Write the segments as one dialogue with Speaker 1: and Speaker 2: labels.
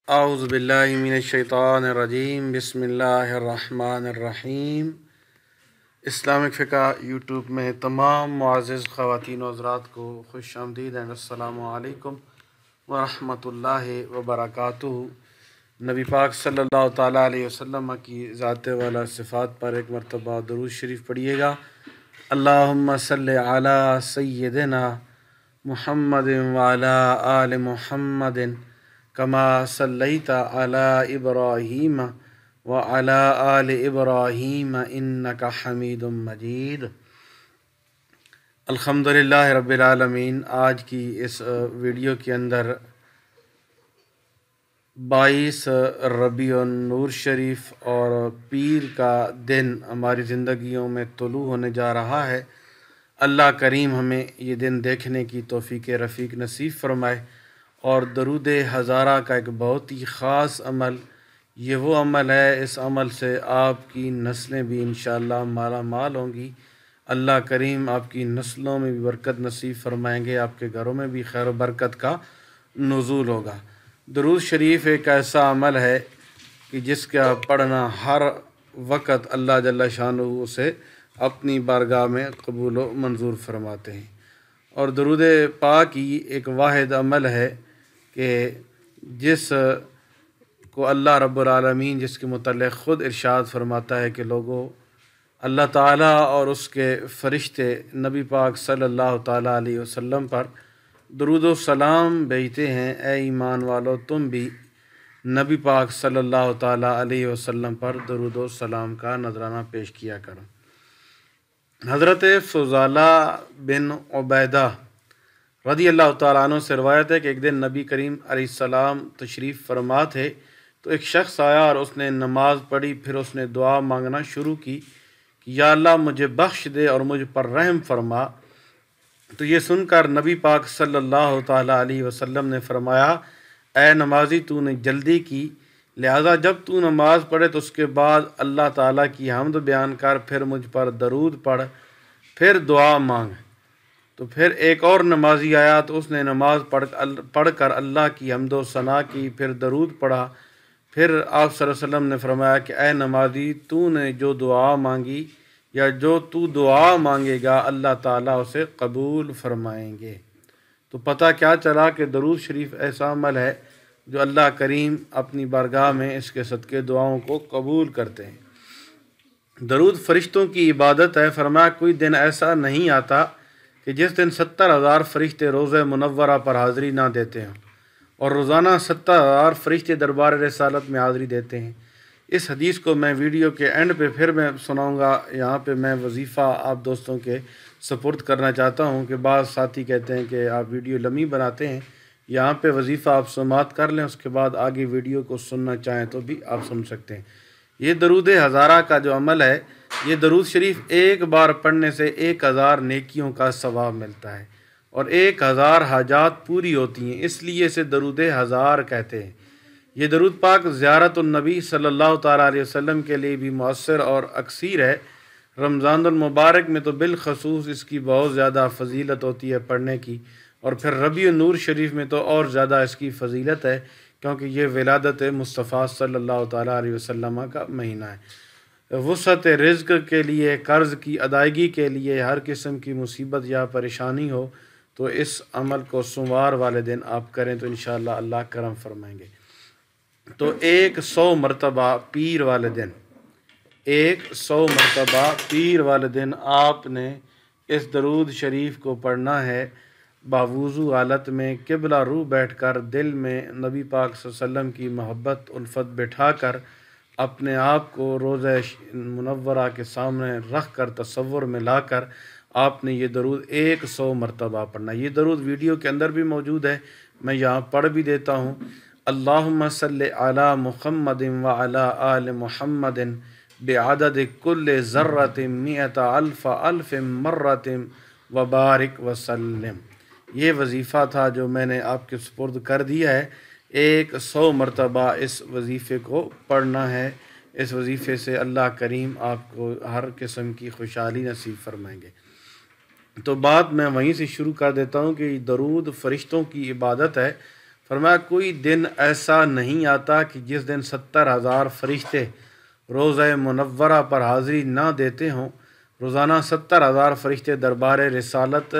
Speaker 1: اعوذ باللہ من الشیطان الرجیم، بسم اللہ الرحمن الرحیم۔ اسلامک فقہ یوٹیوب میں تمام معزز خواتین و حضرات کو خوش آمدید اینڈ السلام علیکم ورحمۃ اللہ وبرکاتہ۔ نبی پاک صلی اللہ تعالیٰ علیہ وسلم کی ذات والا صفات پر ایک مرتبہ درود شریف پڑھیے گا۔ اللہم صلی علی سیدنا محمد وعلی آل محمد کما صلیت علی ابراہیم وعلی آل ابراہیم انک حمید مجید۔ الحمدللہ رب العالمین۔ آج کی اس ویڈیو کے اندر 22 ربیع النور شریف اور پیر کا دن ہماری زندگیوں میں طلوع ہونے جا رہا ہے۔ اللہ کریم ہمیں یہ دن دیکھنے کی توفیق رفیق نصیب فرمائے۔ اور درود ہزارہ کا ایک بہت ہی خاص عمل، یہ وہ عمل ہے، اس عمل سے آپ کی نسلیں بھی انشاءاللہ مالا مال ہوں گی۔ اللہ کریم آپ کی نسلوں میں بھی برکت نصیب فرمائیں گے، آپ کے گھروں میں بھی خیر و برکت کا نزول ہوگا۔ درود شریف ایک ایسا عمل ہے کہ جس کا پڑھنا ہر وقت اللہ جل شانہ اسے اپنی بارگاہ میں قبول و منظور فرماتے ہیں۔ اور درود پاک ہی ایک واحد عمل ہے کہ جس کو اللہ رب العالمین جس کے متعلق خود ارشاد فرماتا ہے کہ لوگوں، اللہ تعالیٰ اور اس کے فرشتے نبی پاک صلی اللہ تعالیٰ علیہ وسلم پر درود و سلام بھیجتے ہیں، اے ایمان والو تم بھی نبی پاک صلی اللہ تعالیٰ علیہ وسلم پر درود و سلام کا نذرانہ پیش کیا کرو۔ حضرت فضالہ بن عبیدہ رضی اللہ تعالیٰ عنہ سے روایت ہے کہ ایک دن نبی کریم علیہ السلام تشریف فرما تھے تو ایک شخص آیا اور اس نے نماز پڑھی، پھر اس نے دعا مانگنا شروع کی کہ یا اللہ مجھے بخش دے اور مجھ پر رحم فرما۔ تو یہ سن کر نبی پاک صلی اللہ تعالیٰ علیہ وسلم نے فرمایا، اے نمازی تو نے جلدی کی، لہذا جب تو نماز پڑھے تو اس کے بعد اللہ تعالیٰ کی حمد بیان کر، پھر مجھ پر درود پڑھ، پھر دعا مانگ۔ تو پھر ایک اور نمازی آیا تو اس نے نماز پڑھ کر اللہ کی حمد و ثنا کی، پھر درود پڑھا۔ پھر آپ صلی اللہ علیہ وسلم نے فرمایا کہ اے نمازی تو نے جو دعا مانگی یا جو تو دعا مانگے گا اللہ تعالیٰ اسے قبول فرمائیں گے۔ تو پتہ کیا چلا کہ درود شریف ایسا عمل ہے جو اللہ کریم اپنی بارگاہ میں اس کے صدقے دعاؤں کو قبول کرتے ہیں۔ درود فرشتوں کی عبادت ہے۔ فرمایا کوئی دن ایسا نہیں آتا کہ جس دن 70,000 فرشتے روضہ منورہ پر حاضری نہ دیتے ہیں، اور روزانہ 70,000 فرشتے دربار رسالت میں حاضری دیتے ہیں۔ اس حدیث کو میں ویڈیو کے اینڈ پہ پھر میں سناؤں گا۔ یہاں پہ میں وظیفہ آپ دوستوں کے سپورٹ کرنا چاہتا ہوں کہ بعض ساتھی کہتے ہیں کہ آپ ویڈیو لمبی بناتے ہیں، یہاں پہ وظیفہ آپ سماعت کر لیں، اس کے بعد آگے ویڈیو کو سننا چاہیں تو بھی آپ سن سکتے ہیں۔ یہ درود ہزارہ کا جو عمل ہے، یہ درود شریف ایک بار پڑھنے سے 1000 نیکیوں کا ثواب ملتا ہے اور 1000 حاجات پوری ہوتی ہیں، اس لیے اسے درود ہزار کہتے ہیں۔ یہ درود پاک زیارت النبی صلی اللہ تعالیٰ علیہ وسلم کے لیے بھی مؤثر اور اکثیر ہے۔ رمضان المبارک میں تو بالخصوص اس کی بہت زیادہ فضیلت ہوتی ہے پڑھنے کی، اور پھر ربیع النور شریف میں تو اور زیادہ اس کی فضیلت ہے کیونکہ یہ ولادت مصطفیٰ صلی اللہ تعالیٰ علیہ وسلم کا مہینہ ہے۔ وسعت رزق کے لیے، قرض کی ادائیگی کے لیے، ہر قسم کی مصیبت یا پریشانی ہو تو اس عمل کو سوموار والے دن آپ کریں تو انشاءاللہ اللہ کرم فرمائیں گے۔ تو 100 مرتبہ پیر والے دن، 100 مرتبہ پیر والے دن آپ نے اس درود شریف کو پڑھنا ہے، باوضو حالت میں قبلہ رو بیٹھ کر، دل میں نبی پاک صلی اللہ علیہ وسلم کی محبت الفت بٹھا کر، اپنے آپ کو روضہ منورہ کے سامنے رکھ کر تصور میں لا کر آپ نے یہ درود 100 مرتبہ پڑھنا۔ یہ درود ویڈیو کے اندر بھی موجود ہے، میں یہاں پڑھ بھی دیتا ہوں۔ اللہم صلی علی محمد وعلی آل محمد بعدد کل ذرۃ مئۃ الف الف مرۃ وبارک وسلم۔ یہ وظیفہ تھا جو میں نے آپ کے سپرد کر دیا ہے۔ 100 مرتبہ اس وظیفے کو پڑھنا ہے۔ اس وظیفے سے اللہ کریم آپ کو ہر قسم کی خوشحالی نصیب فرمائیں گے۔ تو بات میں وہیں سے شروع کر دیتا ہوں کہ درود فرشتوں کی عبادت ہے۔ فرمایا کوئی دن ایسا نہیں آتا کہ جس دن 70,000 فرشتے روزہ منورہ پر حاضری نہ دیتے ہوں۔ روزانہ 70,000 فرشتے دربار رسالت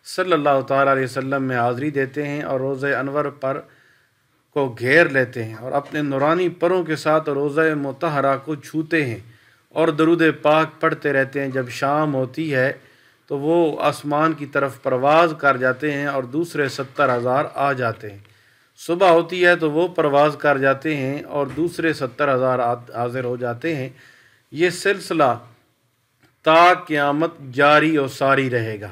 Speaker 1: صلی اللہ تعالیٰ علیہ وسلم میں حاضری دیتے ہیں اور روزہ انور پر کو گھیر لیتے ہیں اور اپنے نورانی پروں کے ساتھ روزہ مطہرہ کو چھوتے ہیں اور درود پاک پڑھتے رہتے ہیں۔ جب شام ہوتی ہے تو وہ آسمان کی طرف پرواز کر جاتے ہیں اور دوسرے 70,000 آ جاتے ہیں۔ صبح ہوتی ہے تو وہ پرواز کر جاتے ہیں اور دوسرے 70,000 حاضر ہو جاتے ہیں۔ یہ سلسلہ تا قیامت جاری و ساری رہے گا۔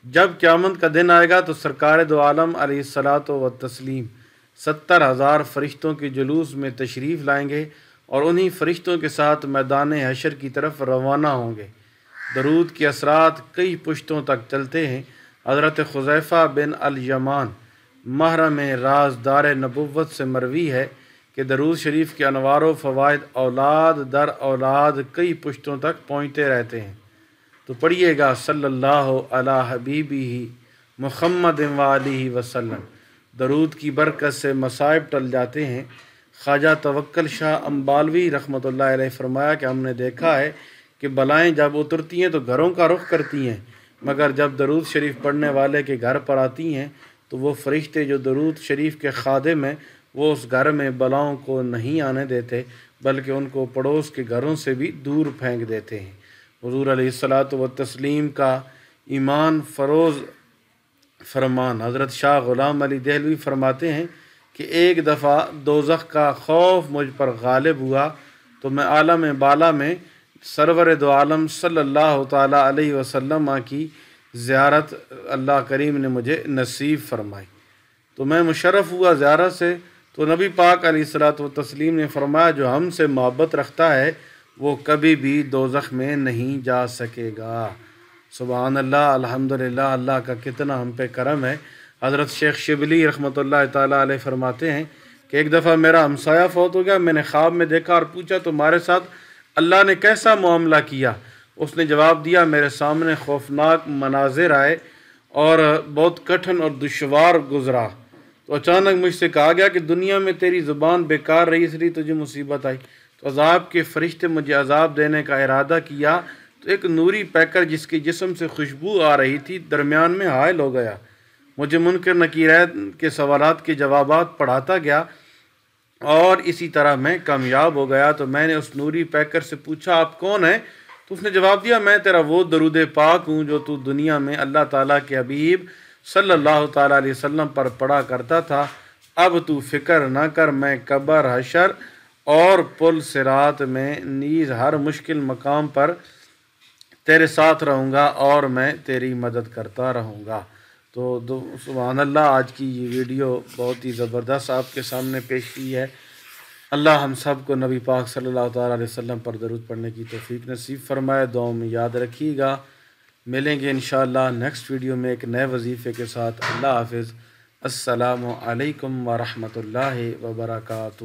Speaker 1: جب قیامت کا دن آئے گا تو سرکار دو عالم علیہ الصلاۃ والتسلیم 70,000 فرشتوں کے جلوس میں تشریف لائیں گے اور انہی فرشتوں کے ساتھ میدان حشر کی طرف روانہ ہوں گے۔ درود کے اثرات کئی پشتوں تک چلتے ہیں۔ حضرت حذیفہ بن الیمان محرم رازدار نبوت سے مروی ہے کہ درود شریف کے انوار و فوائد اولاد در اولاد کئی پشتوں تک پہنچتے رہتے ہیں۔ تو پڑھیے گا صلی اللہ علی حبیبہ محمد وآلہ وسلم۔ درود کی برکت سے مصائب ٹل جاتے ہیں۔ خواجہ توکل شاہ امبالوی رحمۃ اللہ علیہ فرمایا کہ ہم نے دیکھا ہے کہ بلائیں جب اترتی ہیں تو گھروں کا رخ کرتی ہیں، مگر جب درود شریف پڑھنے والے کے گھر پر آتی ہیں تو وہ فرشتے جو درود شریف کے خادم ہیں وہ اس گھر میں بلاؤں کو نہیں آنے دیتے بلکہ ان کو پڑوس کے گھروں سے بھی دور پھینک دیتے ہیں۔ حضور علیہ الصلاۃ والتسلیم کا ایمان فروز فرمان حضرت شاہ غلام علی دہلوی فرماتے ہیں کہ ایک دفعہ دوزخ کا خوف مجھ پر غالب ہوا تو میں عالم بالا میں سرور دو عالم صلی اللہ تعالیٰ علیہ وسلم کی زیارت اللہ کریم نے مجھے نصیب فرمائی، تو میں مشرف ہوا زیارت سے۔ تو نبی پاک علیہ الصلاۃ والتسلیم نے فرمایا جو ہم سے محبت رکھتا ہے وہ کبھی بھی دوزخ میں نہیں جا سکے گا۔ سبحان اللہ، الحمدللہ، اللہ کا کتنا ہم پہ کرم ہے۔ حضرت شیخ شبلی رحمۃ اللہ تعالیٰ علیہ فرماتے ہیں کہ ایک دفعہ میرا ہمسایہ فوت ہو گیا، میں نے خواب میں دیکھا اور پوچھا تمہارے ساتھ اللہ نے کیسا معاملہ کیا؟ اس نے جواب دیا میرے سامنے خوفناک مناظر آئے اور بہت کٹھن اور دشوار گزرا، تو اچانک مجھ سے کہا گیا کہ دنیا میں تیری زبان بیکار رہی اس لیے تجھے مصیبت آئی، تو عذاب کے فرشتے مجھے عذاب دینے کا ارادہ کیا تو ایک نوری پیکر جس کے جسم سے خوشبو آ رہی تھی درمیان میں حائل ہو گیا، مجھے منکر نکیرات کے سوالات کے جوابات پڑھاتا گیا اور اسی طرح میں کامیاب ہو گیا۔ تو میں نے اس نوری پیکر سے پوچھا آپ کون ہیں؟ تو اس نے جواب دیا میں تیرا وہ درود پاک ہوں جو تو دنیا میں اللہ تعالیٰ کے حبیب صلی اللہ تعالیٰ علیہ وسلم پر پڑھا کرتا تھا۔ اب تو فکر نہ کر، میں قبر، حشر اور پل صراط میں نیز ہر مشکل مقام پر تیرے ساتھ رہوں گا اور میں تیری مدد کرتا رہوں گا۔ تو سبحان اللہ، آج کی یہ ویڈیو بہت ہی زبردست آپ کے سامنے پیش کی ہے۔ اللہ ہم سب کو نبی پاک صلی اللہ تعالیٰ علیہ وسلم پر درود پڑھنے کی توفیق نصیب فرمائے۔ دعاؤں میں یاد رکھیے گا۔ ملیں گے انشاءاللہ نیکسٹ ویڈیو میں ایک نئے وظیفے کے ساتھ۔ اللہ حافظ۔ السلام علیکم ورحمۃ اللہ وبرکاتہ۔